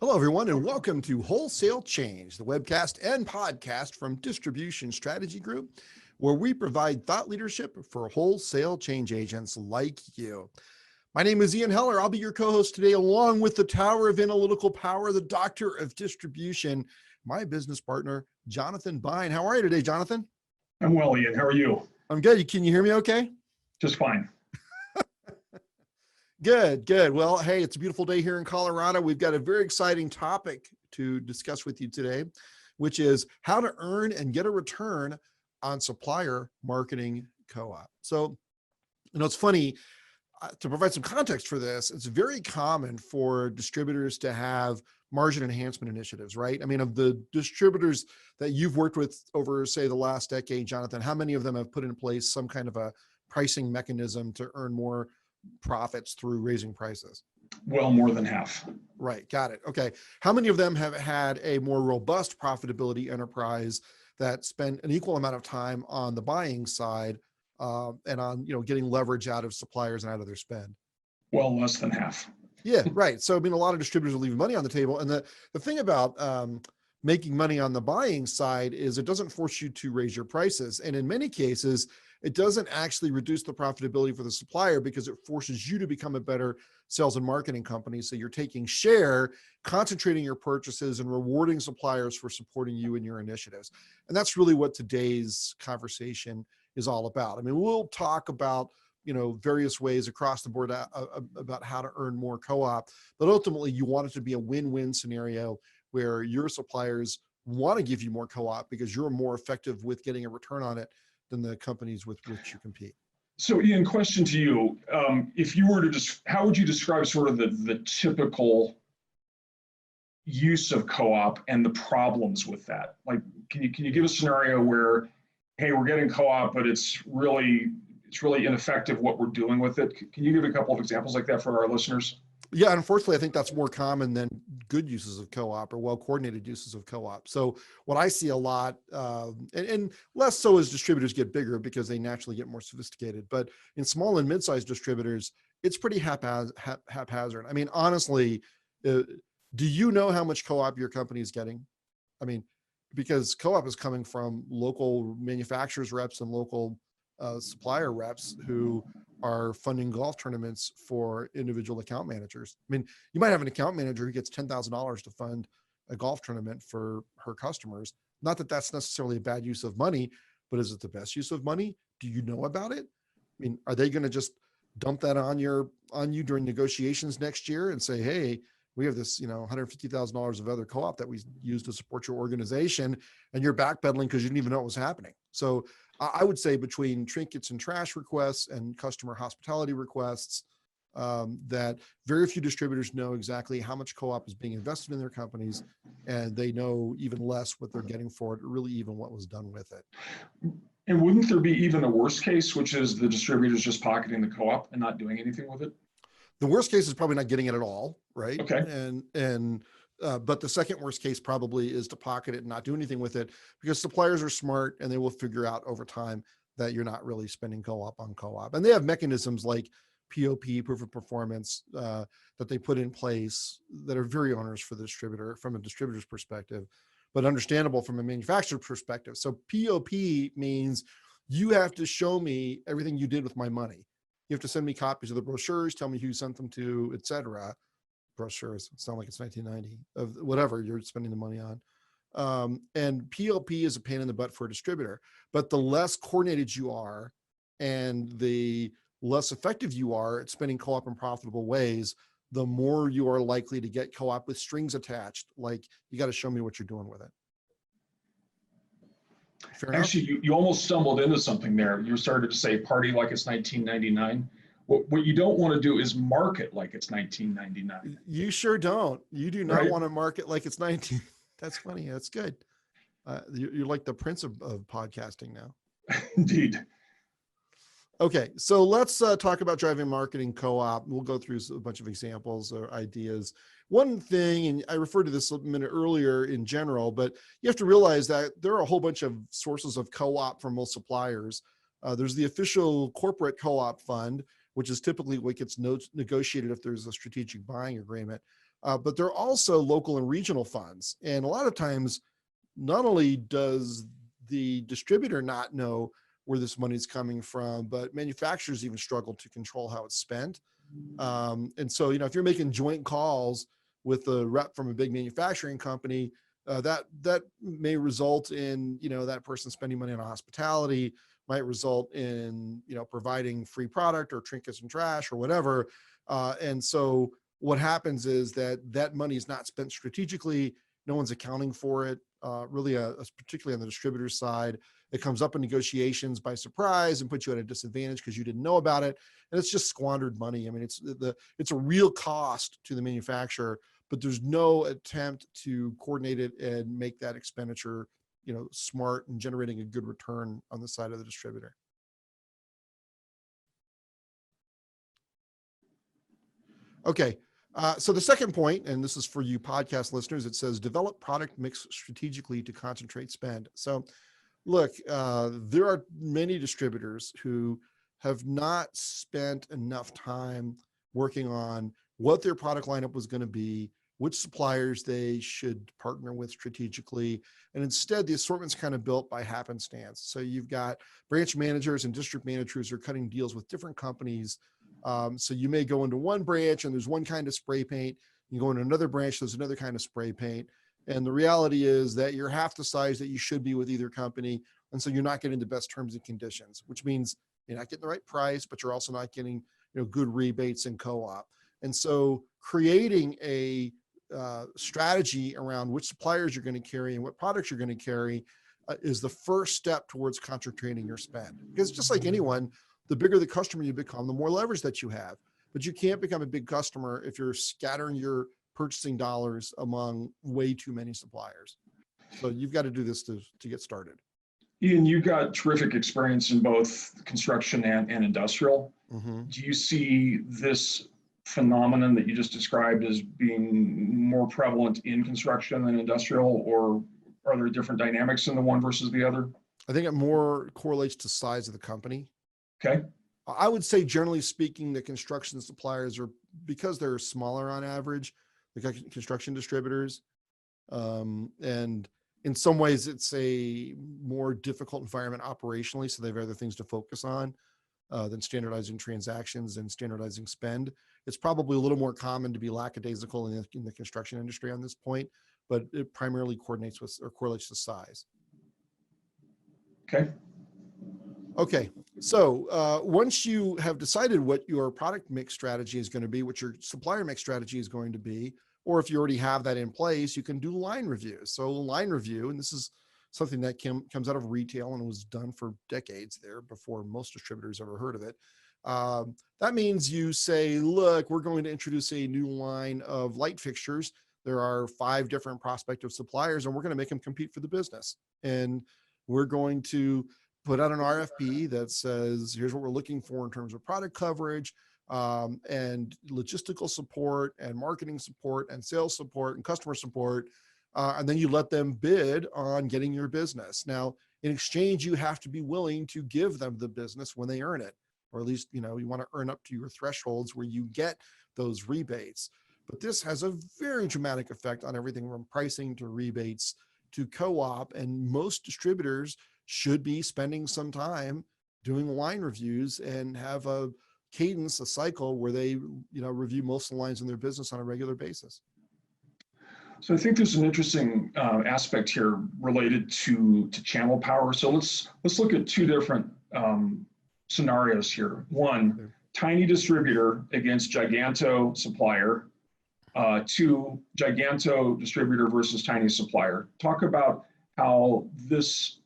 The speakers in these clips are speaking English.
Hello, everyone, and welcome to Wholesale Change, the webcast and podcast from Distribution Strategy Group, where we provide thought leadership for wholesale change agents like you. My name is Ian Heller. I'll be your co-host today, along with the Tower of Analytical Power, the Doctor of Distribution, my business partner, Jonathan Bine. How are you today, Jonathan? I'm well, Ian. How are you? I'm good. Can you hear me okay? Just fine. Good, good. Well, hey, it's a beautiful day here in Colorado. We've got a very exciting topic to discuss with you today, which is how to earn and get a return on supplier marketing co-op. So, it's funny, to provide some context for this, it's very common for distributors to have margin enhancement initiatives, right? I mean, of the distributors that you've worked with over, say, the last decade, Jonathan, how many of them have put in place some kind of a pricing mechanism to earn more profits through raising prices? Well, more than half. Right. Got it. Okay. How many of them have had a more robust profitability enterprise that spent an equal amount of time on the buying side and on, getting leverage out of suppliers and out of their spend? Well, less than half. Yeah. Right. So, I mean, a lot of distributors are leaving money on the table. And the thing about making money on the buying side is it doesn't force you to raise your prices. And in many cases, it doesn't actually reduce the profitability for the supplier because it forces you to become a better sales and marketing company. So you're taking share, concentrating your purchases, and rewarding suppliers for supporting you in your initiatives. And that's really what today's conversation is all about. I mean, we'll talk about various ways across the board about how to earn more co-op, but ultimately you want it to be a win-win scenario where your suppliers want to give you more co-op because you're more effective with getting a return on it than the companies with which you compete. So, Ian, question to you. If you were to how would you describe sort of the typical use of co-op and the problems with that? Like, can you give a scenario where, hey, we're getting co-op, but it's really ineffective what we're doing with it? Can you give a couple of examples like that for our listeners? Yeah, unfortunately, I think that's more common than good uses of co-op or well-coordinated uses of co-op. So what I see a lot, and less so as distributors get bigger because they naturally get more sophisticated, but in small and mid-sized distributors, it's pretty haphazard. I mean, honestly, do you know how much co-op your company is getting? I mean, because co-op is coming from local manufacturers reps and local supplier reps who are funding golf tournaments for individual account managers. I mean, you might have an account manager who gets $10,000 to fund a golf tournament for her customers. Not that that's necessarily a bad use of money, but is it the best use of money? Do you know about it? I mean, are they going to just dump that on you during negotiations next year and say, hey, we have this, $150,000 of other co-op that we use to support your organization, and you're backpedaling because you didn't even know what was happening. So I would say between trinkets and trash requests and customer hospitality requests, that very few distributors know exactly how much co-op is being invested in their companies, and they know even less what they're getting for it, or really even what was done with it. And wouldn't there be even a worst case, which is the distributors just pocketing the co-op and not doing anything with it? The worst case is probably not getting it at all, right? Okay. But the second worst case probably is to pocket it and not do anything with it, because suppliers are smart and they will figure out over time that you're not really spending co-op on co-op. And they have mechanisms like POP, proof of performance, that they put in place that are very onerous for the distributor from a distributor's perspective, but understandable from a manufacturer's perspective. So POP means you have to show me everything you did with my money. You have to send me copies of the brochures, tell me who you sent them to, et cetera. Brochures sound like it's 1990 of whatever you're spending the money on. And POP is a pain in the butt for a distributor, but the less coordinated you are and the less effective you are at spending co-op in profitable ways, the more you are likely to get co-op with strings attached. Like, you got to show me what you're doing with it. Fair Actually, you almost stumbled into something there. You started to say party like it's 1999. What you don't want to do is market like it's 1999. You sure don't. You do not want to market like it's 19. That's funny. That's good. You're like the prince of podcasting now. Indeed. Okay, so let's talk about driving marketing co-op. We'll go through a bunch of examples or ideas. One thing, and I referred to this a minute earlier in general, but you have to realize that there are a whole bunch of sources of co-op from most suppliers. There's the official corporate co-op fund, which is typically what gets negotiated if there's a strategic buying agreement. but they're also local and regional funds. And a lot of times, not only does the distributor not know where this money is coming from, but manufacturers even struggle to control how it's spent. And so, if you're making joint calls with a rep from a big manufacturing company, that may result in, that person spending money on hospitality, might result in, providing free product or trinkets and trash or whatever. And so what happens is that money is not spent strategically. No one's accounting for it, really, particularly on the distributor side. It comes up in negotiations by surprise and puts you at a disadvantage because you didn't know about it. And it's just squandered money. I mean, it's a real cost to the manufacturer, but there's no attempt to coordinate it and make that expenditure, smart and generating a good return on the side of the distributor. Okay. So the second point, and this is for you podcast listeners, it says develop product mix strategically to concentrate spend. So look, there are many distributors who have not spent enough time working on what their product lineup was going to be, which suppliers they should partner with strategically. And instead, the assortment's kind of built by happenstance. So you've got branch managers and district managers who are cutting deals with different companies. So you may go into one branch and there's one kind of spray paint. You go into another branch, there's another kind of spray paint. And the reality is that you're half the size that you should be with either company. And so you're not getting the best terms and conditions, which means you're not getting the right price, but you're also not getting, good rebates and co-op. And so creating a strategy around which suppliers you're going to carry and what products you're going to carry is the first step towards concentrating your spend. Because just like anyone, the bigger the customer you become, the more leverage that you have. But you can't become a big customer if you're scattering your purchasing dollars among way too many suppliers. So you've got to do this to get started. Ian, you've got terrific experience in both construction and industrial. Mm-hmm. Do you see this phenomenon that you just described as being more prevalent in construction than industrial, or are there different dynamics in the one versus the other? I think it more correlates to size of the company. Okay. I would say, generally speaking, the construction suppliers are, because they're smaller on average, the construction distributors. And in some ways, it's a more difficult environment operationally. So they have other things to focus on than standardizing transactions and standardizing spend. It's probably a little more common to be lackadaisical in the construction industry on this point, but it primarily coordinates with or correlates to size. Okay. Okay, so once you have decided what your product mix strategy is going to be, what your supplier mix strategy is going to be, or if you already have that in place, you can do line reviews. So line review, and this is something that comes out of retail and was done for decades there before most distributors ever heard of it. That means you say, look, we're going to introduce a new line of light fixtures. There are 5 different prospective suppliers, and we're going to make them compete for the business. And we're going to put out an RFP that says, here's what we're looking for in terms of product coverage, and logistical support and marketing support and sales support and customer support. And then you let them bid on getting your business. Now, in exchange, you have to be willing to give them the business when they earn it, or at least, you want to earn up to your thresholds where you get those rebates. But this has a very dramatic effect on everything from pricing to rebates to co-op. And most distributors should be spending some time doing line reviews and have a cadence, a cycle where they, review most of the lines in their business on a regular basis. So I think there's an interesting aspect here related to channel power. So let's look at 2 different scenarios here. One, tiny distributor against giganto supplier. 2, giganto distributor versus tiny supplier. Talk about how this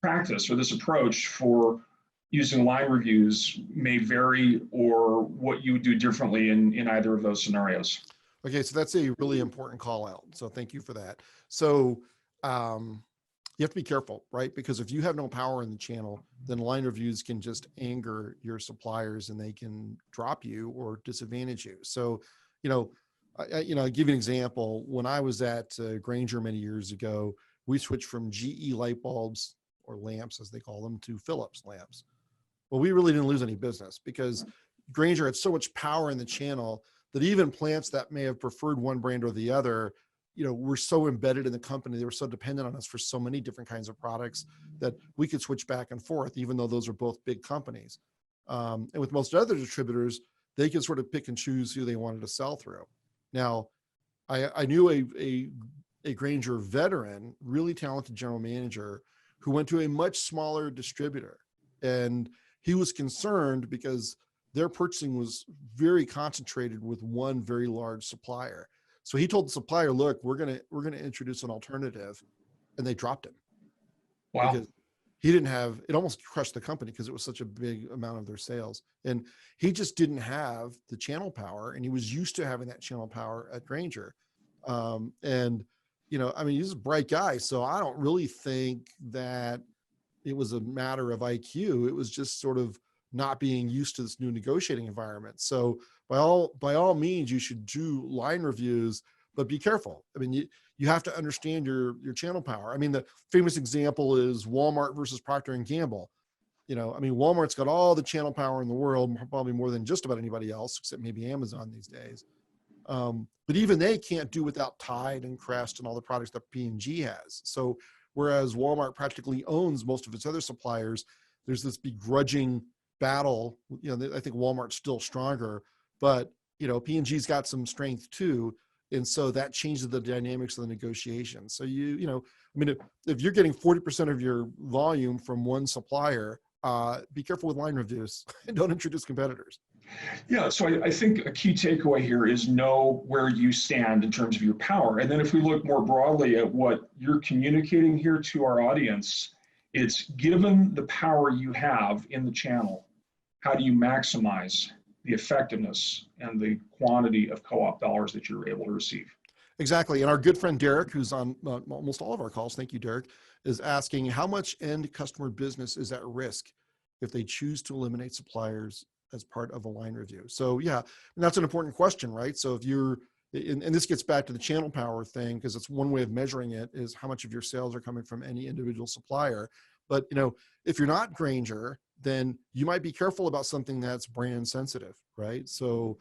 practice or this approach for using line reviews may vary, or what you would do differently in either of those scenarios. Okay, so that's a really important call out. So thank you for that. So you have to be careful, right? Because if you have no power in the channel, then line reviews can just anger your suppliers and they can drop you or disadvantage you. So, I'll give you an example. When I was at Grainger many years ago, we switched from GE light bulbs, or lamps as they call them, to Philips lamps. Well, we really didn't lose any business because Grainger had so much power in the channel that even plants that may have preferred one brand or the other, were so embedded in the company, they were so dependent on us for so many different kinds of products that we could switch back and forth, even though those are both big companies. And with most other distributors, they can sort of pick and choose who they wanted to sell through. Now, I knew a Grainger veteran, really talented general manager who went to a much smaller distributor. And he was concerned because their purchasing was very concentrated with one very large supplier. So he told the supplier, look, we're going to introduce an alternative, and they dropped him. Wow. Because he didn't have, it almost crushed the company because it was such a big amount of their sales. And he just didn't have the channel power, and he was used to having that channel power at Grainger. And, he's a bright guy. So I don't really think that it was a matter of IQ. It was just sort of not being used to this new negotiating environment. So by all means, you should do line reviews, but be careful. I mean, you have to understand your channel power. I mean, the famous example is Walmart versus Procter and Gamble. Walmart's got all the channel power in the world, probably more than just about anybody else, except maybe Amazon these days. But even they can't do without Tide and Crest and all the products that P&G has. So whereas Walmart practically owns most of its other suppliers, there's this begrudging battle. I think Walmart's still stronger, but P&G's got some strength too. And so that changes the dynamics of the negotiation. So if you're getting 40% of your volume from one supplier, be careful with line reviews and don't introduce competitors. Yeah, so I think a key takeaway here is know where you stand in terms of your power. And then if we look more broadly at what you're communicating here to our audience, it's given the power you have in the channel, how do you maximize the effectiveness and the quantity of co-op dollars that you're able to receive? Exactly. And our good friend Derek, who's on almost all of our calls, thank you, Derek, is asking how much end customer business is at risk if they choose to eliminate suppliers as part of a line review. So yeah, and that's an important question, right? So if you're, and this gets back to the channel power thing, because it's one way of measuring it is how much of your sales are coming from any individual supplier. But if you're not Grainger, then you might be careful about something that's brand sensitive, right? So,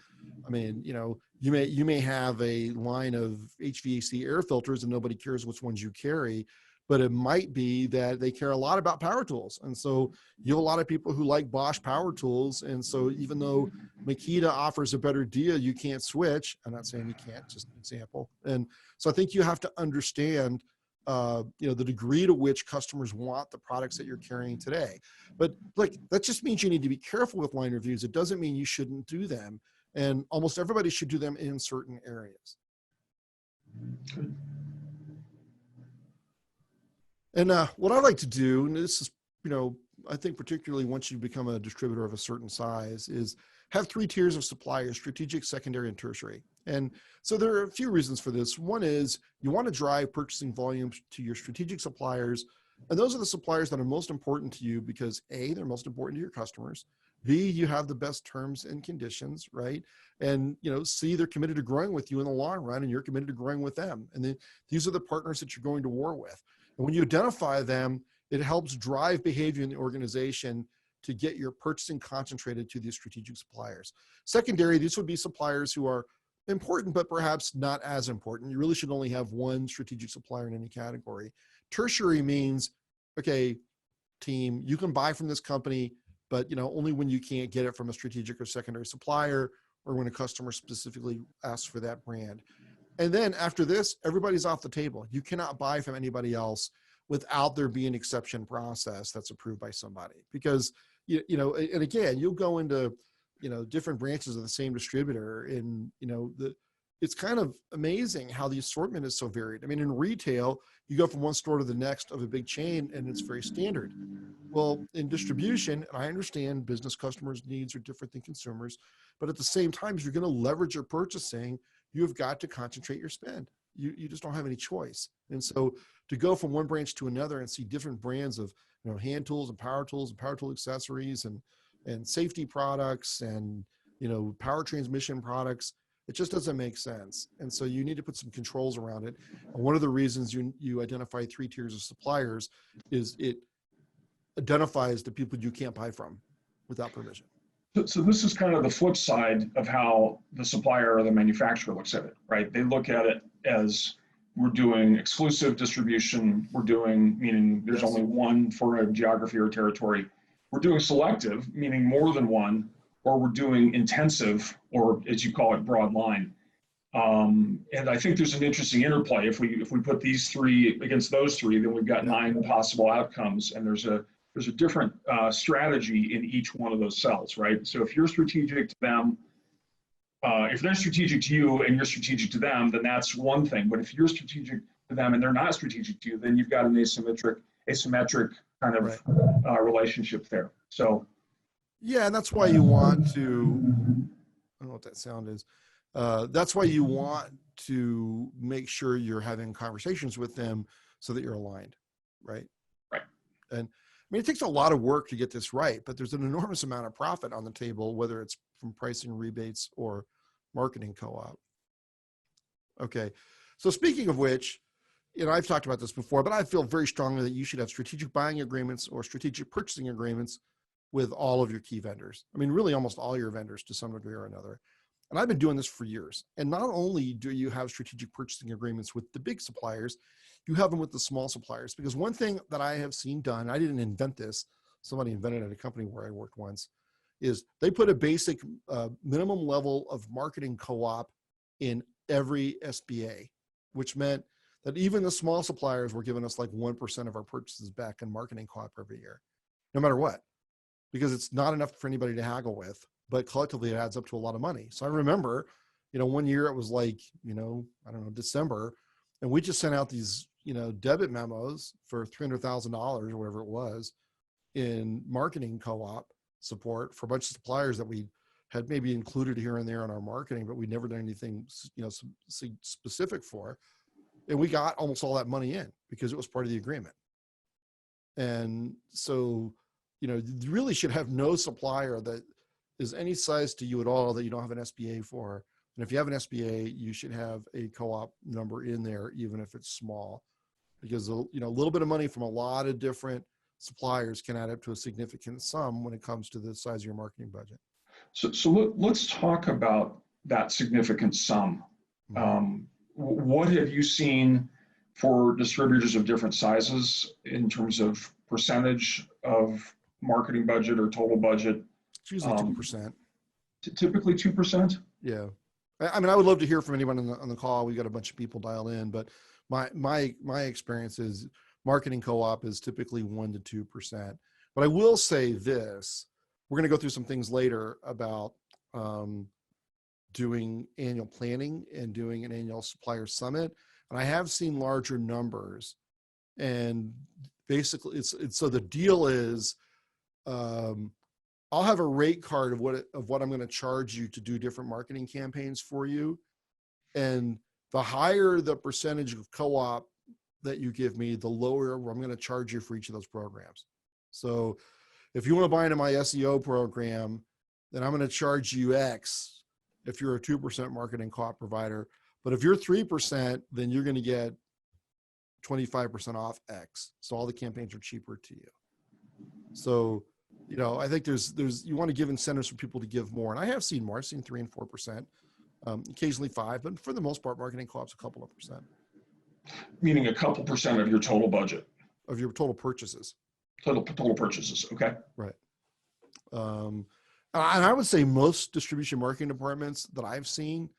you may have a line of HVAC air filters and nobody cares which ones you carry, but it might be that they care a lot about power tools. And so you have a lot of people who like Bosch power tools. And so even though Makita offers a better deal, you can't switch. I'm not saying you can't, just an example. And so I think you have to understand the degree to which customers want the products that you're carrying today. But that just means you need to be careful with line reviews. It doesn't mean you shouldn't do them. And almost everybody should do them in certain areas. Good. And what I like to do, and this is, I think particularly once you become a distributor of a certain size, is have 3 tiers of suppliers: strategic, secondary, and tertiary. And so there are a few reasons for this. One is you want to drive purchasing volumes to your strategic suppliers. And those are the suppliers that are most important to you because A, they're most important to your customers. B, you have the best terms and conditions, right? And, C, they're committed to growing with you in the long run, and you're committed to growing with them. And then these are the partners that you're going to war with. And when you identify them, it helps drive behavior in the organization to get your purchasing concentrated to these strategic suppliers. Secondary, these would be suppliers who are important, but perhaps not as important. You really should only have one strategic supplier in any category. Tertiary means, okay, team, you can buy from this company, but only when you can't get it from a strategic or secondary supplier, or when a customer specifically asks for that brand. And then after this, everybody's off the table. You cannot buy from anybody else without there being an exception process that's approved by somebody. Because, and again, you'll go into, different branches of the same distributor, and, it's kind of amazing how the assortment is so varied. I mean, in retail, you go from one store to the next of a big chain and it's very standard. Well, in distribution, and I understand business customers' needs are different than consumers, but at the same time, if you're going to leverage your purchasing, you've got to concentrate your spend. You just don't have any choice. And so to go from one branch to another and see different brands of hand tools and power tool accessories and safety products and power transmission products, it just doesn't make sense. And so you need to put some controls around it. And one of the reasons you identify 3 tiers of suppliers is it identifies the people you can't buy from without permission. So this is kind of the flip side of how the supplier or the manufacturer looks at it, right? They look at it as we're doing exclusive distribution, meaning there's Yes. only one for a geography or territory. We're doing selective, meaning more than one, or we're doing intensive, or as you call it, broad line. And I think there's an interesting interplay. If we put these three against those three, then we've got 9 possible outcomes, and there's a different strategy in each one of those cells, right? So if you're strategic to them, if they're strategic to you and you're strategic to them, then that's one thing. But if you're strategic to them and they're not strategic to you, then you've got an asymmetric kind of relationship there. So yeah, and that's why you want to, I don't know what that sound is. That's why you want to make sure you're having conversations with them so that you're aligned, right? Right. And I mean, it takes a lot of work to get this right, but there's an enormous amount of profit on the table, whether it's from pricing rebates or marketing co-op. Okay. So speaking of which, I've talked about this before, but I feel very strongly that you should have strategic buying agreements or strategic purchasing agreements with all of your key vendors. I mean, really almost all your vendors to some degree or another. And I've been doing this for years. And not only do you have strategic purchasing agreements with the big suppliers, you have them with the small suppliers. Because one thing that I have seen done, I didn't invent this, somebody invented it at a company where I worked once, is they put a basic minimum level of marketing co-op in every SBA, which meant that even the small suppliers were giving us like 1% of our purchases back in marketing co-op every year, no matter what, because it's not enough for anybody to haggle with, but collectively it adds up to a lot of money. So I remember, one year it was like, I don't know, December, and we just sent out these, debit memos for $300,000 or whatever it was in marketing co-op support for a bunch of suppliers that we had maybe included here and there in our marketing, but we never done anything, specific for. And we got almost all that money in because it was part of the agreement. And so, you really should have no supplier that is any size to you at all that you don't have an SBA for. And if you have an SBA, you should have a co-op number in there, even if it's small, because, a little bit of money from a lot of different suppliers can add up to a significant sum when it comes to the size of your marketing budget. So let's talk about that significant sum. What have you seen for distributors of different sizes in terms of percentage of marketing budget or total budget? It's usually 2%. Typically 2%? Yeah. I mean, I would love to hear from anyone on the call. We got a bunch of people dialed in, but my experience is marketing co-op is typically 1% to 2%. But I will say this, we're going to go through some things later about doing annual planning and doing an annual supplier summit. And I have seen larger numbers, and basically it's so the deal is, I'll have a rate card of what I'm going to charge you to do different marketing campaigns for you. And the higher the percentage of co-op that you give me, the lower I'm going to charge you for each of those programs. So if you want to buy into my SEO program, then I'm going to charge you X if you're a 2% marketing co-op provider. But if you're 3%, then you're going to get 25% off X. So all the campaigns are cheaper to you. So, I think you want to give incentives for people to give more. And I have seen more. I've seen 3% and 4%, occasionally 5%, but for the most part, marketing co-op's a couple of percent. Meaning a couple percent of your total budget. Of your total purchases. Total purchases, okay. Right. And I would say most distribution marketing departments that I've seen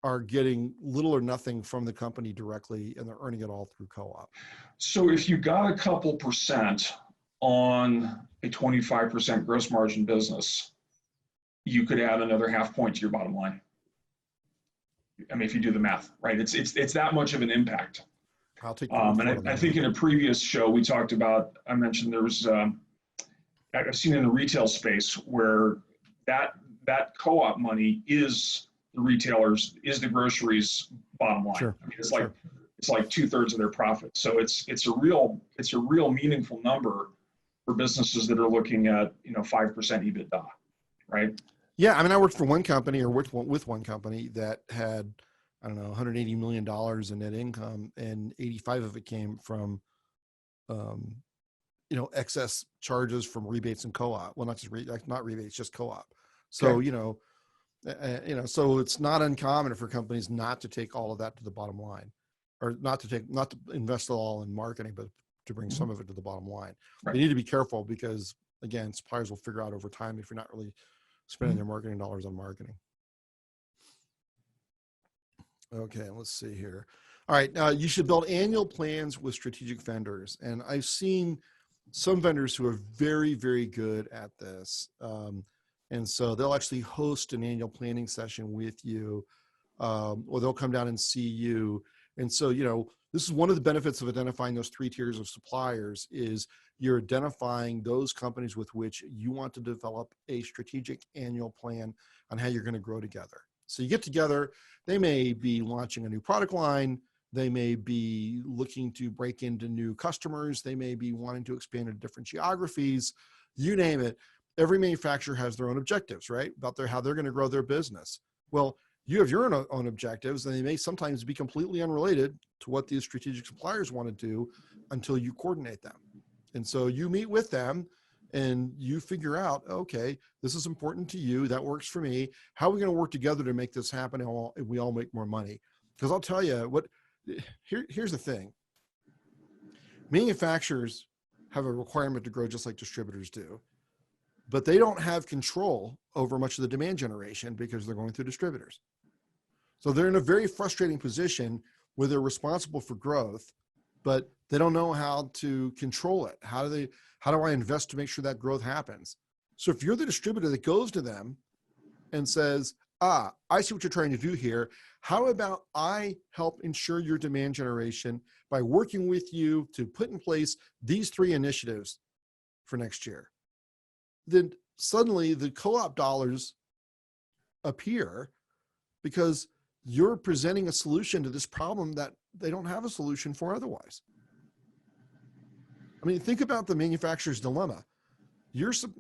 are getting little or nothing from the company directly, and they're earning it all through co-op. So if you got a couple percent on a 25% gross margin business, you could add another half point to your bottom line. I mean, if you do the math, right? It's that much of an impact. I'll take. And I think in a previous show we talked about, I mentioned there was, I've seen in the retail space where that co-op money is the retailers, is the groceries bottom line. Sure. I mean, it's like 2/3 of their profit. So it's a real meaningful number for businesses that are looking at 5% EBITDA, right? Yeah, I mean, I worked for one company, or worked with one company that had, I don't know, $180 million in net income, and 85 of it came from, excess charges from rebates and co-op. Well, not rebates, just co-op. So, Okay. so it's not uncommon for companies not to take all of that to the bottom line, or not to invest it all in marketing, but to bring some of it to the bottom line. Right. They need to be careful because, again, suppliers will figure out over time if you're not really spending their marketing dollars on marketing. Okay, let's see here. All right, you should build annual plans with strategic vendors. And I've seen some vendors who are very, very good at this. And so they'll actually host an annual planning session with you, or they'll come down and see you. And so, this is one of the benefits of identifying those 3 tiers of suppliers is you're identifying those companies with which you want to develop a strategic annual plan on how you're going to grow together. So you get together, they may be launching a new product line. They may be looking to break into new customers. They may be wanting to expand into different geographies, you name it. Every manufacturer has their own objectives, right? About how they're going to grow their business. Well, you have your own objectives, and they may sometimes be completely unrelated to what these strategic suppliers want to do until you coordinate them. And so you meet with them and you figure out, okay, this is important to you. That works for me. How are we going to work together to make this happen and we all make more money? Because I'll tell you here's the thing. Manufacturers have a requirement to grow just like distributors do, but they don't have control over much of the demand generation because they're going through distributors. So they're in a very frustrating position where they're responsible for growth, but they don't know how to control it. How do I invest to make sure that growth happens? So if you're the distributor that goes to them and says, I see what you're trying to do here. How about I help ensure your demand generation by working with you to put in place these 3 initiatives for next year? Then suddenly the co-op dollars appear because you're presenting a solution to this problem that they don't have a solution for otherwise. I mean, think about the manufacturer's dilemma.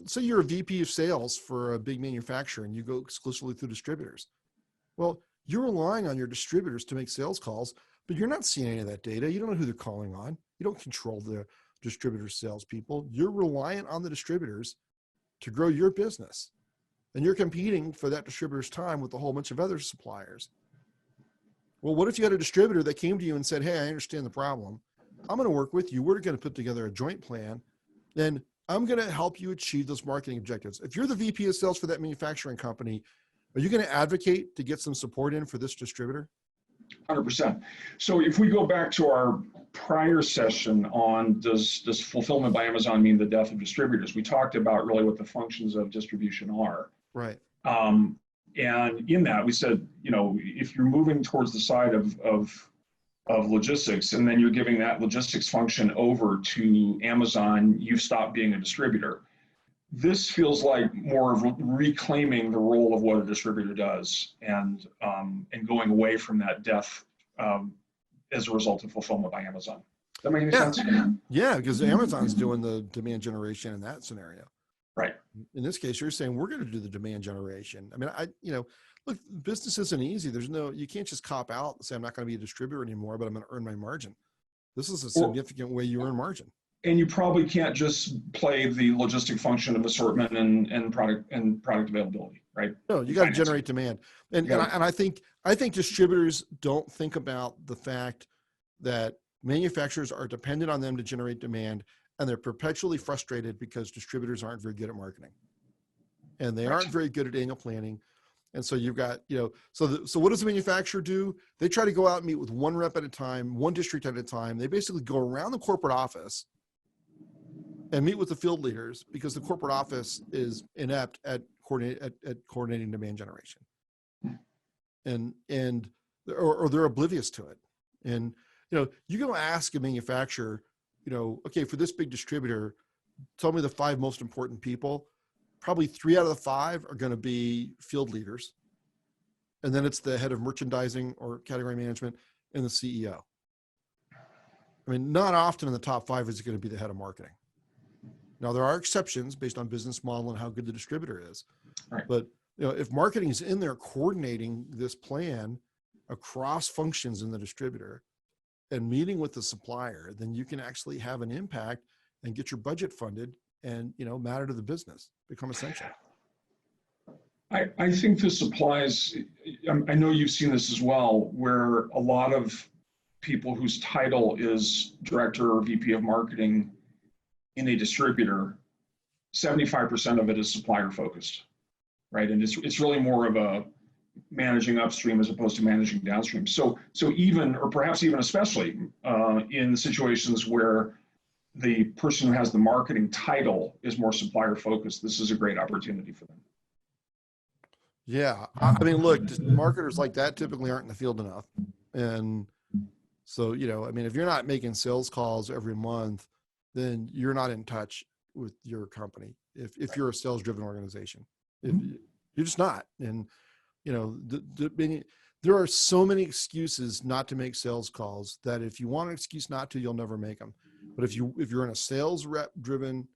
Say you're a VP of sales for a big manufacturer and you go exclusively through distributors. Well, you're relying on your distributors to make sales calls, but you're not seeing any of that data. You don't know who they're calling on. You don't control the distributor salespeople. You're reliant on the distributors to grow your business. And you're competing for that distributor's time with a whole bunch of other suppliers. Well, what if you had a distributor that came to you and said, hey, I understand the problem. I'm going to work with you. We're going to put together a joint plan. Then I'm going to help you achieve those marketing objectives. If you're the VP of sales for that manufacturing company, are you going to advocate to get some support in for this distributor? 100%. So if we go back to our prior session on does fulfillment by Amazon mean the death of distributors, we talked about really what the functions of distribution are. Right. And in that we said, if you're moving towards the side of logistics and then you're giving that logistics function over to Amazon, you've stopped being a distributor. This feels like more of reclaiming the role of what a distributor does and going away from that death as a result of fulfillment by Amazon. Does that make any sense? Yeah, because Amazon's doing the demand generation in that scenario. Right. In this case, you're saying we're going to do the demand generation. I mean, look, business isn't easy. You can't just cop out and say, I'm not going to be a distributor anymore, but I'm going to earn my margin. This is a significant way you earn margin. And you probably can't just play the logistic function of assortment and product availability, right? No, you got to generate demand. And I think distributors don't think about the fact that manufacturers are dependent on them to generate demand, and they're perpetually frustrated because distributors aren't very good at marketing, and they aren't very good at annual planning. And so you've got, so what does the manufacturer do? They try to go out and meet with one rep at a time, one district at a time. They basically go around the corporate office and meet with the field leaders because the corporate office is inept at coordinating demand generation, or they're oblivious to it. And you go ask a manufacturer, okay, for this big distributor, tell me the 5 most important people. Probably 3 out of the 5 are going to be field leaders, and then it's the head of merchandising or category management and the CEO. I mean, not often in the top 5 is it going to be the head of marketing. Now, there are exceptions based on business model and how good the distributor is. Right. But if marketing is in there coordinating this plan across functions in the distributor and meeting with the supplier, then you can actually have an impact and get your budget funded and matter to the business, become essential. I think this applies, I know you've seen this as well, where a lot of people whose title is director or VP of marketing in a distributor, 75% of it is supplier focused, right? And it's really more of a managing upstream as opposed to managing downstream. So even, or perhaps even especially in situations where the person who has the marketing title is more supplier focused, this is a great opportunity for them. Yeah. I mean, look, just marketers like that typically aren't in the field enough. And so, I mean, if you're not making sales calls every month, then you're not in touch with your company. If you're a sales driven organization, if you're just not. And, there are so many excuses not to make sales calls that if you want an excuse not to, you'll never make them. But if you're in a sales rep driven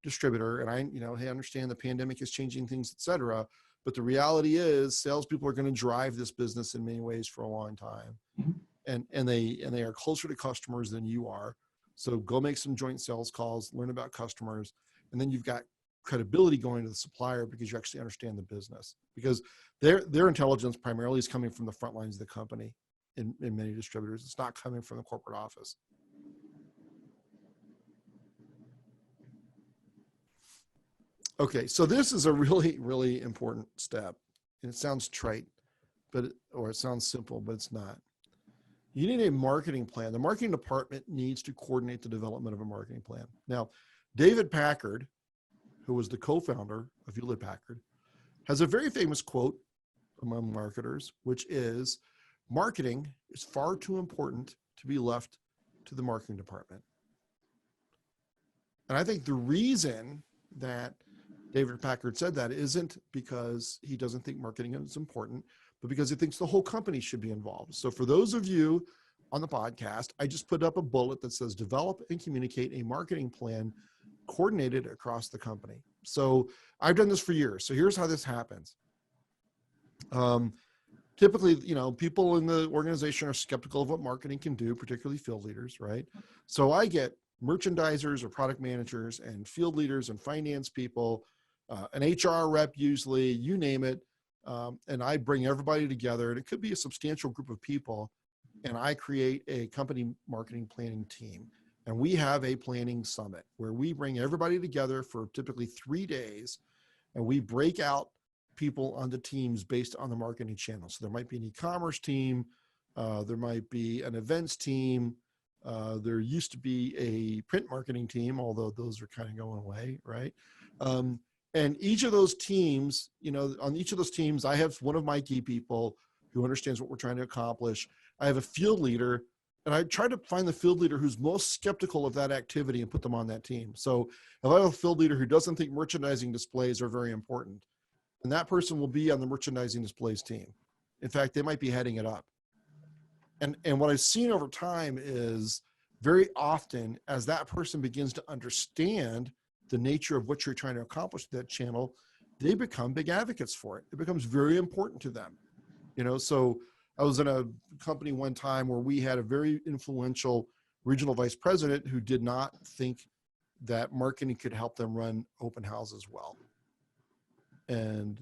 distributor, and I understand the pandemic is changing things, et cetera, but the reality is salespeople are going to drive this business in many ways for a long time. And they are closer to customers than you are. So go make some joint sales calls, learn about customers, and then you've got credibility going to the supplier because you actually understand the business, because their intelligence primarily is coming from the front lines of the company in many distributors. It's not coming from the corporate office. Okay, so this is a really, really important step. And it sounds trite, or it sounds simple, but it's not. You need a marketing plan. The marketing department needs to coordinate the development of a marketing plan. Now, David Packard, who was the co-founder of Hewlett Packard, has a very famous quote among marketers, which is, marketing is far too important to be left to the marketing department. And I think the reason that David Packard said that isn't because he doesn't think marketing is important, but because he thinks the whole company should be involved. So for those of you on the podcast, I just put up a bullet that says develop and communicate a marketing plan coordinated across the company. So I've done this for years. So here's how this happens. Typically, people in the organization are skeptical of what marketing can do, particularly field leaders, right? So I get merchandisers or product managers and field leaders and finance people, an HR rep usually, you name it. And I bring everybody together, and it could be a substantial group of people, and I create a company marketing planning team. And we have a planning summit where we bring everybody together for typically 3 days, and we break out people onto teams based on the marketing channel. So there might be an e-commerce team, there might be an events team, there used to be a print marketing team, although those are kind of going away, right? And each of those teams, on each of those teams, I have one of my key people who understands what we're trying to accomplish. I have a field leader, and I try to find the field leader who's most skeptical of that activity and put them on that team. So if I have a field leader who doesn't think merchandising displays are very important, and that person will be on the merchandising displays team. In fact, they might be heading it up. And what I've seen over time is very often as that person begins to understand the nature of what you're trying to accomplish with that channel, they become big advocates for it. It becomes very important to them. So I was in a company one time where we had a very influential regional vice president who did not think that marketing could help them run open houses well. And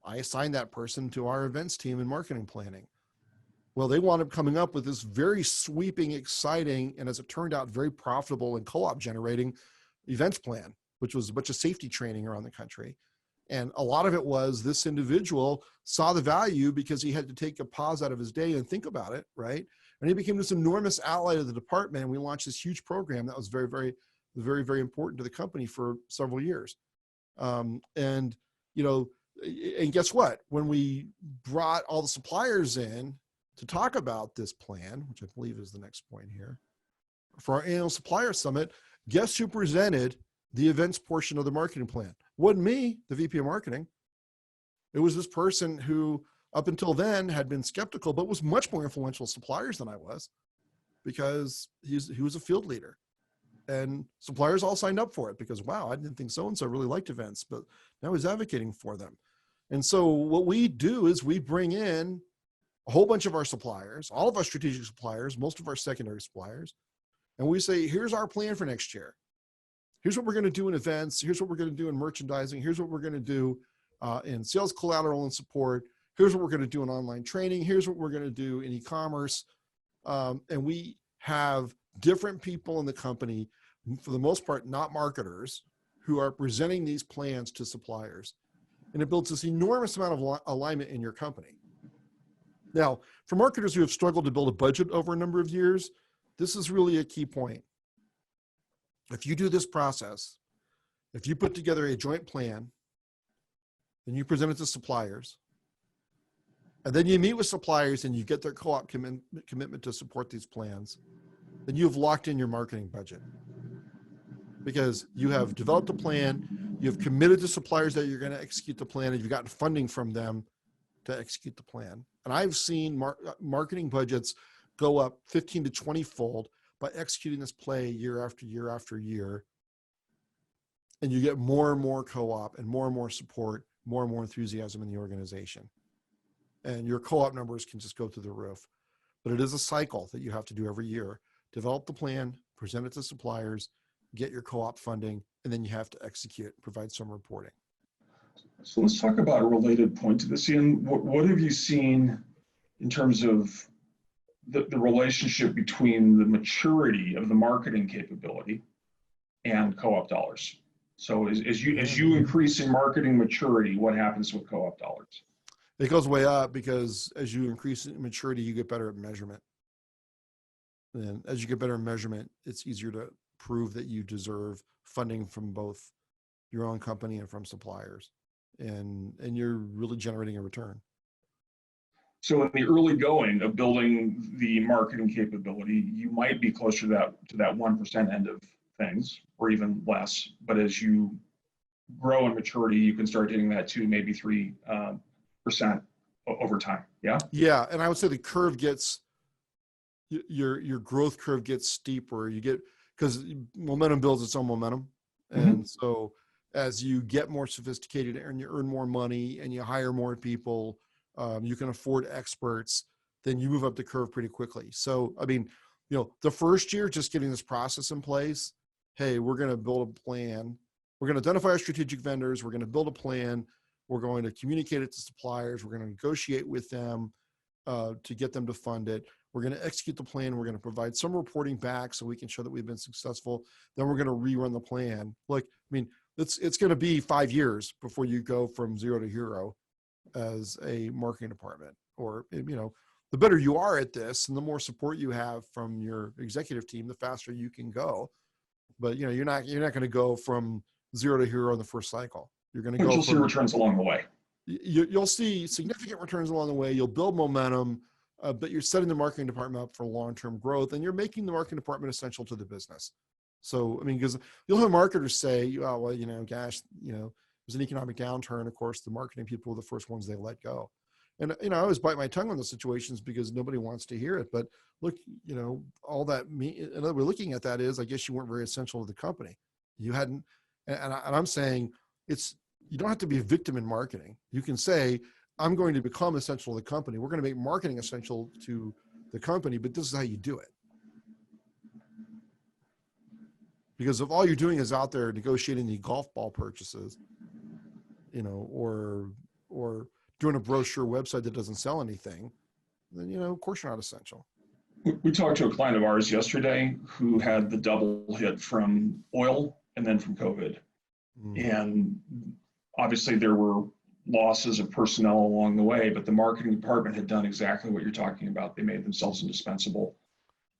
I assigned that person to our events team in marketing planning. Well, they wound up coming up with this very sweeping, exciting, and as it turned out, very profitable and co-op generating events plan, which was a bunch of safety training around the country. And a lot of it was this individual saw the value because he had to take a pause out of his day and think about it, right? And he became this enormous ally of the department. And we launched this huge program that was very, very, very, very important to the company for several years. And guess what? When we brought all the suppliers in to talk about this plan, which I believe is the next point here, for our annual supplier summit, guess who presented the events portion of the marketing plan? Wasn't me, the VP of marketing. It was this person who up until then had been skeptical, but was much more influential suppliers than I was, because he was a field leader. And suppliers all signed up for it because, wow, I didn't think so-and-so really liked events, but now he's advocating for them. And so what we do is we bring in a whole bunch of our suppliers, all of our strategic suppliers, most of our secondary suppliers, and we say, here's our plan for next year. Here's what we're going to do in events. Here's what we're going to do in merchandising. Here's what we're going to do in sales collateral and support. Here's what we're going to do in online training. Here's what we're going to do in e-commerce. And we have different people in the company, for the most part, not marketers, who are presenting these plans to suppliers. And it builds this enormous amount of alignment in your company. Now, for marketers who have struggled to build a budget over a number of years, this is really a key point. If you do this process, if you put together a joint plan, and you present it to suppliers, and then you meet with suppliers and you get their co-op commitment to support these plans, then you've locked in your marketing budget. Because you have developed a plan, you've committed to suppliers that you're going to execute the plan, and you've gotten funding from them to execute the plan. And I've seen marketing budgets go up 15 to 20 fold by executing this play year after year after year. And you get more and more co-op and more support, more and more enthusiasm in the organization. And your co-op numbers can just go through the roof. But it is a cycle that you have to do every year. Develop the plan, present it to suppliers, get your co-op funding, and then you have to execute, provide some reporting. So let's talk about a related point to this, Ian. What have you seen in terms of the relationship between the maturity of the marketing capability and co-op dollars? So as you increase in marketing maturity, what happens with co-op dollars? It goes way up, because as you increase in maturity, you get better at measurement. And as you get better at measurement, it's easier to prove that you deserve funding from both your own company and from suppliers. And you're really generating a return. So in the early going of building the marketing capability, you might be closer to that 1% end of things, or even less. But as you grow in maturity, you can start hitting that 2, maybe 3% over time. Yeah. Yeah, and I would say the curve gets, your growth curve gets steeper. You get, because momentum builds its own momentum, and so as you get more sophisticated and you earn more money and you hire more people, you can afford experts, then you move up the curve pretty quickly. So, I mean, the first year, just getting this process in place, hey, we're going to build a plan. We're going to identify our strategic vendors. We're going to build a plan. We're going to communicate it to suppliers. We're going to negotiate with them to get them to fund it. We're going to execute the plan. We're going to provide some reporting back so we can show that we've been successful. Then we're going to rerun the plan. Like, I mean, it's going to be 5 years before you go from 0 to hero as a marketing department. Or, the better you are at this and the more support you have from your executive team, the faster you can go. But, you're not going to go from 0 to hero in the first cycle. You're going to go. You'll see returns along the way. You'll see significant returns along the way. You'll build momentum, but you're setting the marketing department up for long-term growth, and you're making the marketing department essential to the business. So, I mean, because you'll have marketers say, oh, well, gosh, there's an economic downturn. Of course, the marketing people are the first ones they let go. And, I always bite my tongue on those situations because nobody wants to hear it. But look, all that another way of looking at that is, I guess you weren't very essential to the company. You hadn't, and I'm saying you don't have to be a victim in marketing. You can say, I'm going to become essential to the company. We're going to make marketing essential to the company, but this is how you do it. Because if all you're doing is out there negotiating the golf ball purchases, or doing a brochure website that doesn't sell anything, then, of course you're not essential. We talked to a client of ours yesterday who had the double hit from oil and then from COVID. And obviously there were losses of personnel along the way, but the marketing department had done exactly what you're talking about. They made themselves indispensable.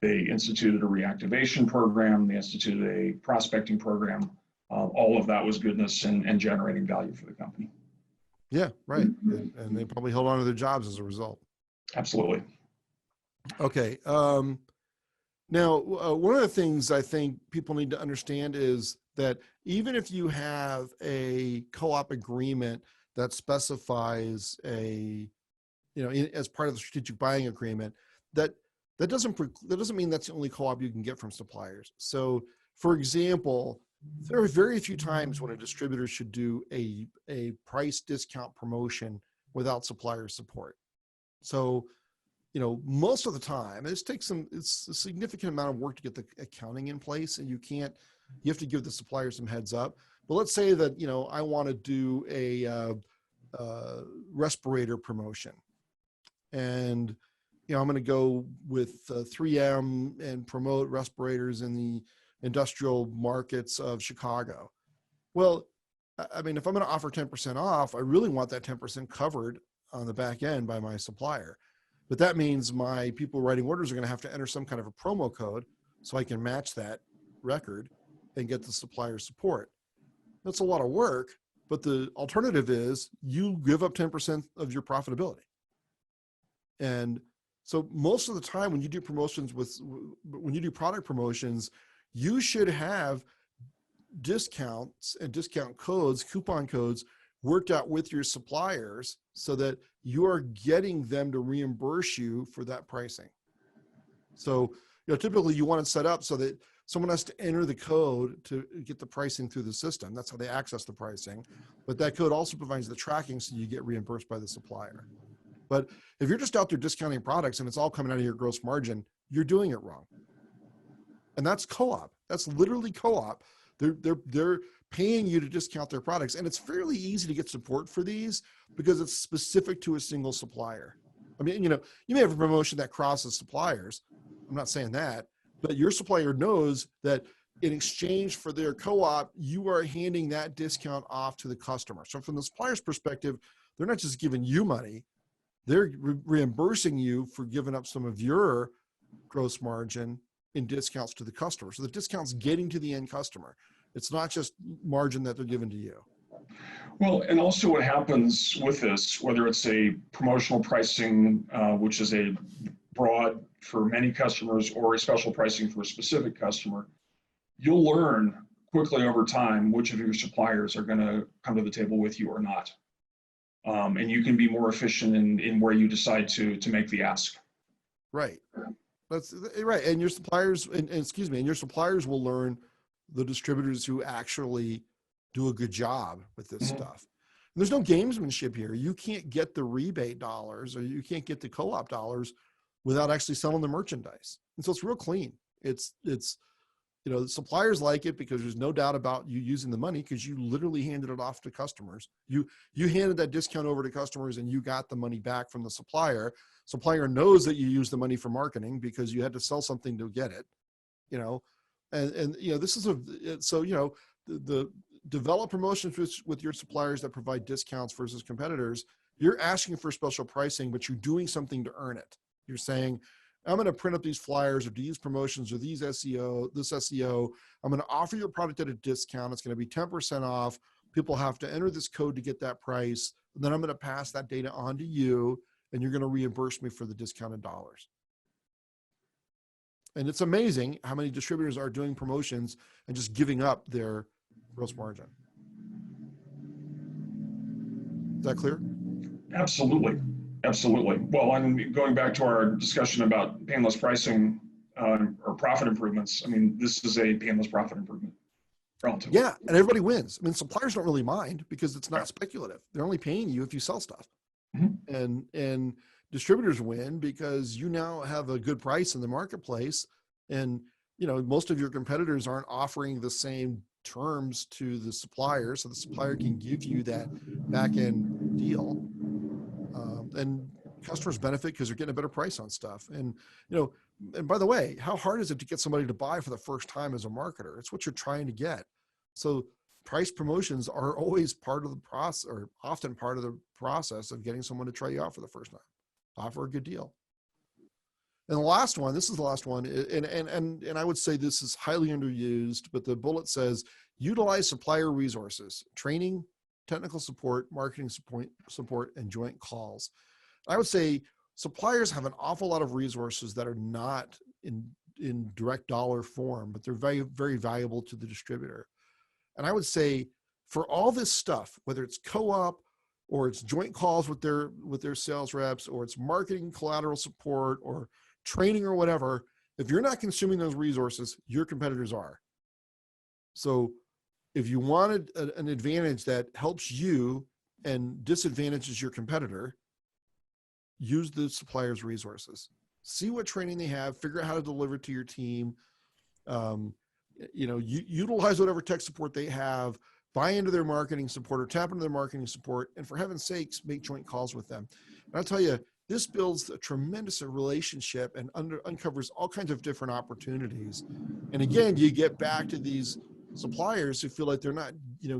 They instituted a reactivation program. They instituted a prospecting program. All of that was goodness and generating value for the company. Yeah, right. And they probably held on to their jobs as a result. Absolutely. Okay. Now, one of the things I think people need to understand is that even if you have a co-op agreement that specifies as part of the strategic buying agreement, that doesn't mean that's the only co-op you can get from suppliers. So, for example, there are very few times when a distributor should do a price discount promotion without supplier support. So, most of the time, it's a significant amount of work to get the accounting in place, and you have to give the supplier some heads up. But let's say that, I want to do respirator promotion. And, I'm going to go with 3M and promote respirators in the industrial markets of Chicago. Well, I mean, if I'm going to offer 10% off, I really want that 10% covered on the back end by my supplier. But that means my people writing orders are going to have to enter some kind of a promo code so I can match that record and get the supplier support. That's a lot of work, but the alternative is you give up 10% of your profitability. And so most of the time when you do promotions when you do product promotions, you should have discounts and discount codes, coupon codes worked out with your suppliers so that you are getting them to reimburse you for that pricing. So, typically you want it set up so that someone has to enter the code to get the pricing through the system. That's how they access the pricing. But that code also provides the tracking so you get reimbursed by the supplier. But if you're just out there discounting products and it's all coming out of your gross margin, you're doing it wrong. And that's co-op. That's literally co-op. They're paying you to discount their products. And it's fairly easy to get support for these because it's specific to a single supplier. I mean, you may have a promotion that crosses suppliers. I'm not saying that, but your supplier knows that in exchange for their co-op, you are handing that discount off to the customer. So from the supplier's perspective, they're not just giving you money, they're reimbursing you for giving up some of your gross margin in discounts to the customer. So the discount's getting to the end customer. It's not just margin that they're giving to you. Well, and also what happens with this, whether it's a promotional pricing, which is a broad for many customers, or a special pricing for a specific customer, you'll learn quickly over time which of your suppliers are going to come to the table with you or not. And you can be more efficient in where you decide to make the ask. Right. That's right. And your suppliers, and your suppliers will learn the distributors who actually do a good job with this stuff. And there's no gamesmanship here. You can't get the rebate dollars or you can't get the co-op dollars without actually selling the merchandise. And so it's real clean. It's the suppliers like it because there's no doubt about you using the money because you literally handed it off to customers. You handed that discount over to customers and you got the money back from the supplier. Supplier knows that you used the money for marketing because you had to sell something to get it, and this is the develop promotions with your suppliers that provide discounts versus competitors. You're asking for special pricing, but you're doing something to earn it. You're saying, I'm going to print up these flyers or these promotions or this SEO. I'm going to offer your product at a discount. It's going to be 10% off. People have to enter this code to get that price. And then I'm going to pass that data on to you and you're going to reimburse me for the discounted dollars. And it's amazing how many distributors are doing promotions and just giving up their gross margin. Is that clear? Absolutely. Absolutely. Well, I'm going back to our discussion about painless pricing or profit improvements. I mean, this is a painless profit improvement. Relatively. Yeah, and everybody wins. I mean, suppliers don't really mind because it's not speculative. They're only paying you if you sell stuff. Mm-hmm. And distributors win because you now have a good price in the marketplace. And, most of your competitors aren't offering the same terms to the supplier. So the supplier can give you that back end deal. And customers benefit because they're getting a better price on stuff. And, and by the way, how hard is it to get somebody to buy for the first time as a marketer? It's what you're trying to get. So price promotions are always part of the process, or often part of the process of getting someone to try you out for the first time. Offer a good deal. And the last one, this is the last one, and I would say this is highly underused, but the bullet says, utilize supplier resources, training, technical support, marketing support, and joint calls. I would say suppliers have an awful lot of resources that are not in direct dollar form, but they're very, very valuable to the distributor. And I would say for all this stuff, whether it's co-op or it's joint calls with their sales reps, or it's marketing collateral support or training or whatever, if you're not consuming those resources, your competitors are. So if you wanted an advantage that helps you and disadvantages your competitor, use the supplier's resources. See what training they have, figure out how to deliver it to your team. Utilize whatever tech support they have, buy into their marketing support or tap into their marketing support, and for heaven's sakes, make joint calls with them. And I'll tell you, this builds a tremendous relationship and uncovers all kinds of different opportunities. And again, you get back to these suppliers who feel like they're not,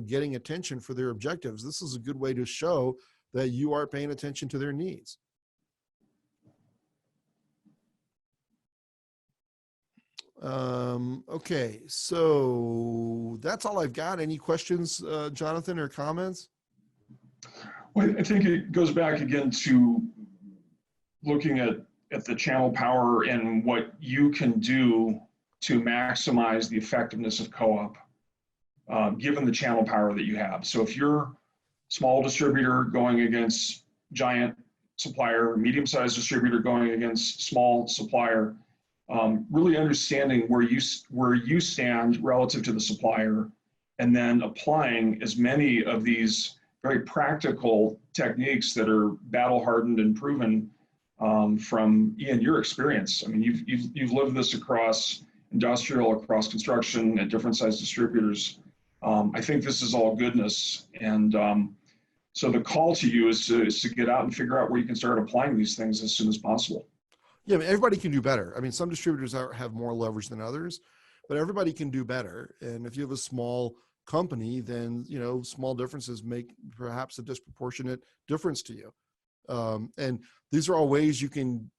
getting attention for their objectives. This is a good way to show that you are paying attention to their needs. Okay, so that's all I've got. Any questions, Jonathan, or comments? Well, I think it goes back again to looking at the channel power and what you can do to maximize the effectiveness of co-op, given the channel power that you have. So if you're small distributor going against giant supplier, medium-sized distributor going against small supplier, really understanding where you stand relative to the supplier, and then applying as many of these very practical techniques that are battle hardened and proven from Ian, your experience. I mean, you've lived this across industrial, across construction, at different size distributors. I think this is all goodness, and so the call to you is to get out and figure out where you can start applying these things as soon as possible. Yeah, I mean, everybody can do better. I mean, some distributors have more leverage than others, but everybody can do better. And if you have a small company, then, small differences make perhaps a disproportionate difference to you. And these are all ways you can,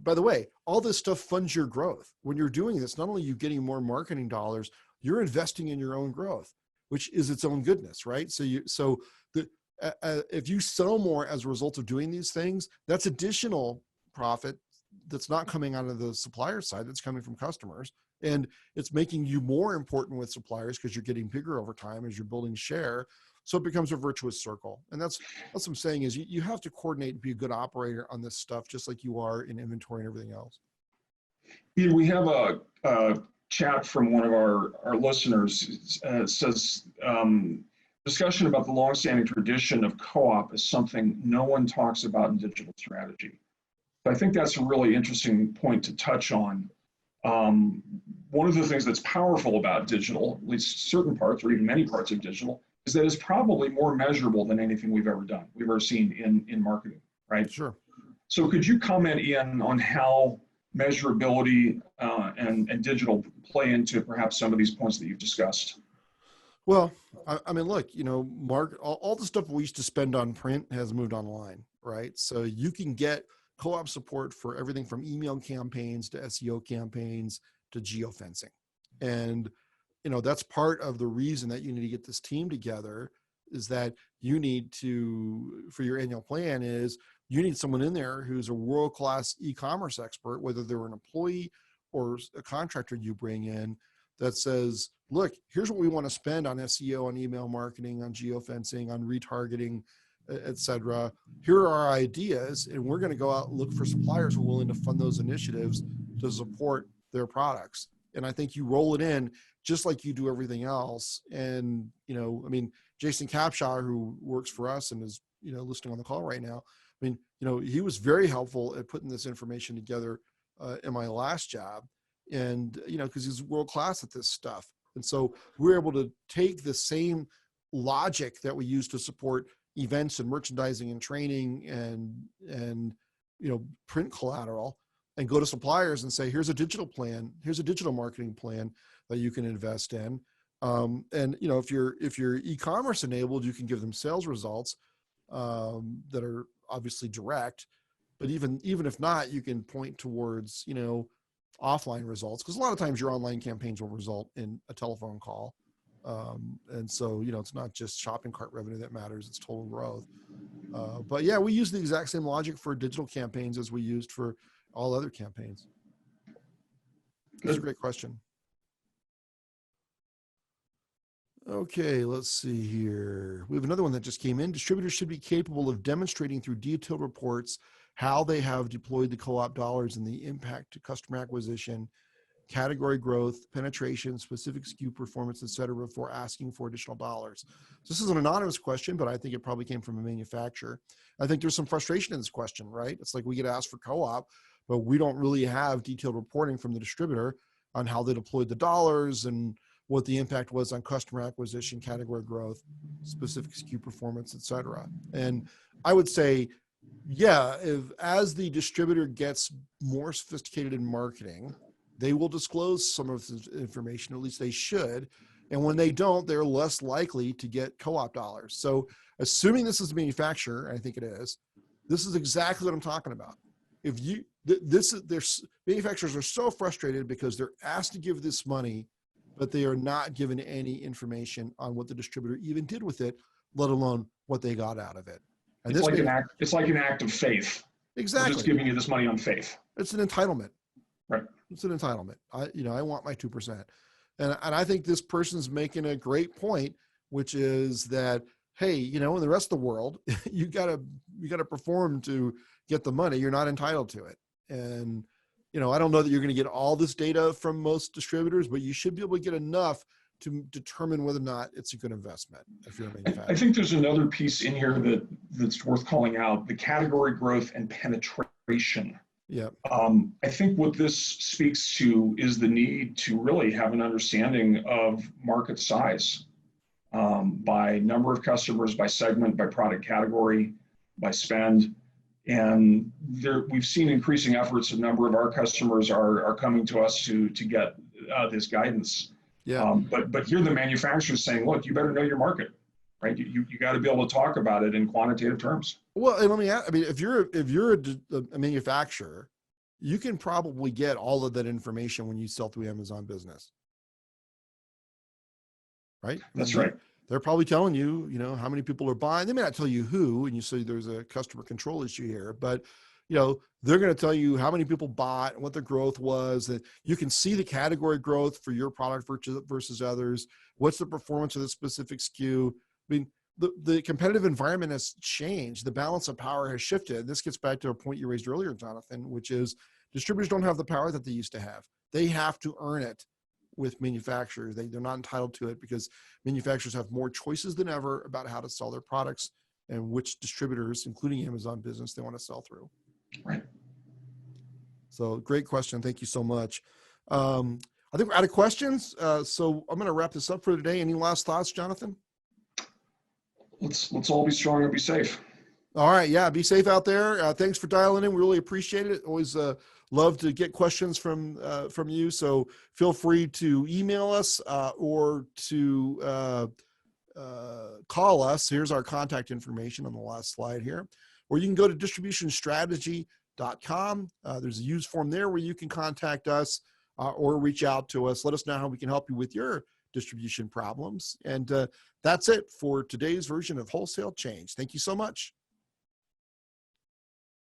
by the way, all this stuff funds your growth. When you're doing this, not only are you getting more marketing dollars, you're investing in your own growth, which is its own goodness, right? If you sell more as a result of doing these things, that's additional profit that's not coming out of the supplier side, that's coming from customers. And it's making you more important with suppliers because you're getting bigger over time as you're building share. So it becomes a virtuous circle. And that's what I'm saying is you have to coordinate and be a good operator on this stuff, just like you are in inventory and everything else. Ian, we have a chat from one of our listeners. It says, discussion about the longstanding tradition of co-op is something no one talks about in digital strategy. I think that's a really interesting point to touch on. One of the things that's powerful about digital, at least certain parts or even many parts of digital, is that it's probably more measurable than anything we've ever seen in marketing, right? Sure. So could you comment, Ian, on how measurability and digital play into perhaps some of these points that you've discussed? Well, I mean, look, all the stuff we used to spend on print has moved online, right? So you can get co-op support for everything from email campaigns to SEO campaigns to geofencing. And, that's part of the reason that you need to get this team together, is that you need to, for your annual plan, is you need someone in there who's a world-class e-commerce expert, whether they're an employee or a contractor you bring in, that says, look, here's what we want to spend on SEO, on email marketing, on geofencing, on retargeting, et cetera. Here are our ideas, and we're going to go out and look for suppliers who are willing to fund those initiatives to support their products. And I think you roll it in just like you do everything else. And, Jason Capshaw, who works for us and is, listening on the call right now, he was very helpful at putting this information together in my last job. And, because he's world-class at this stuff. And so we're able to take the same logic that we use to support events and merchandising and training and print collateral, and go to suppliers and say, here's a digital plan, here's a digital marketing plan that you can invest in. If you're e-commerce enabled, you can give them sales results that are obviously direct, but even if not, you can point towards offline results, because a lot of times your online campaigns will result in a telephone call. And so, it's not just shopping cart revenue that matters, it's total growth. But yeah, we use the exact same logic for digital campaigns as we used for all other campaigns. That's a great question. Okay, let's see here. We have another one that just came in. Distributors should be capable of demonstrating through detailed reports how they have deployed the co-op dollars and the impact to customer acquisition, category growth, penetration, specific SKU performance, et cetera, before asking for additional dollars. So this is an anonymous question, but I think it probably came from a manufacturer. I think there's some frustration in this question, right? It's like we get asked for co-op, but we don't really have detailed reporting from the distributor on how they deployed the dollars and what the impact was on customer acquisition, category growth, specific SKU performance, et cetera. And I would say, yeah, as the distributor gets more sophisticated in marketing, they will disclose some of this information, at least they should. And when they don't, they're less likely to get co-op dollars. So assuming this is a manufacturer, I think it is, this is exactly what I'm talking about. If you, manufacturers are so frustrated because they're asked to give this money, but they are not given any information on what the distributor even did with it, let alone what they got out of it. And it's like an act of faith. Exactly. We're just giving you this money on faith. It's an entitlement. Right. It's an entitlement. I want my 2%. And I think this person's making a great point, which is that, hey, in the rest of the world, you gotta perform to get the money. You're not entitled to it. And, I don't know that you're going to get all this data from most distributors, but you should be able to get enough to determine whether or not it's a good investment if you're a manufacturer. I think there's another piece in here that's worth calling out: the category growth and penetration. Yeah. I think what this speaks to is the need to really have an understanding of market size by number of customers, by segment, by product category, by spend. And we've seen increasing efforts. A number of our customers are coming to us to get this guidance. Yeah. But here the manufacturer's saying, look, you better know your market, right? You got to be able to talk about it in quantitative terms. Well, and let me ask, if you're a manufacturer, you can probably get all of that information when you sell through Amazon Business, right? That's right. They're probably telling you, how many people are buying. They may not tell you who, and you say there's a customer control issue here, but they're going to tell you how many people bought and what the growth was. And you can see the category growth for your product versus others. What's the performance of the specific SKU? I mean, the competitive environment has changed. The balance of power has shifted. This gets back to a point you raised earlier, Jonathan, which is distributors don't have the power that they used to have. They have to earn it with manufacturers. They're not entitled to it because manufacturers have more choices than ever about how to sell their products and which distributors, including Amazon Business, they want to sell through. Right. So great question. Thank you so much. I think we're out of questions. So I'm going to wrap this up for today. Any last thoughts, Jonathan? Let's all be strong and be safe. All right. Yeah. Be safe out there. Thanks for dialing in. We really appreciate it. Always love to get questions from you. So feel free to email us or to call us. Here's our contact information on the last slide here. Or you can go to distributionstrategy.com. There's a use form there where you can contact us or reach out to us. Let us know how we can help you with your distribution problems. And that's it for today's version of Wholesale Change. Thank you so much.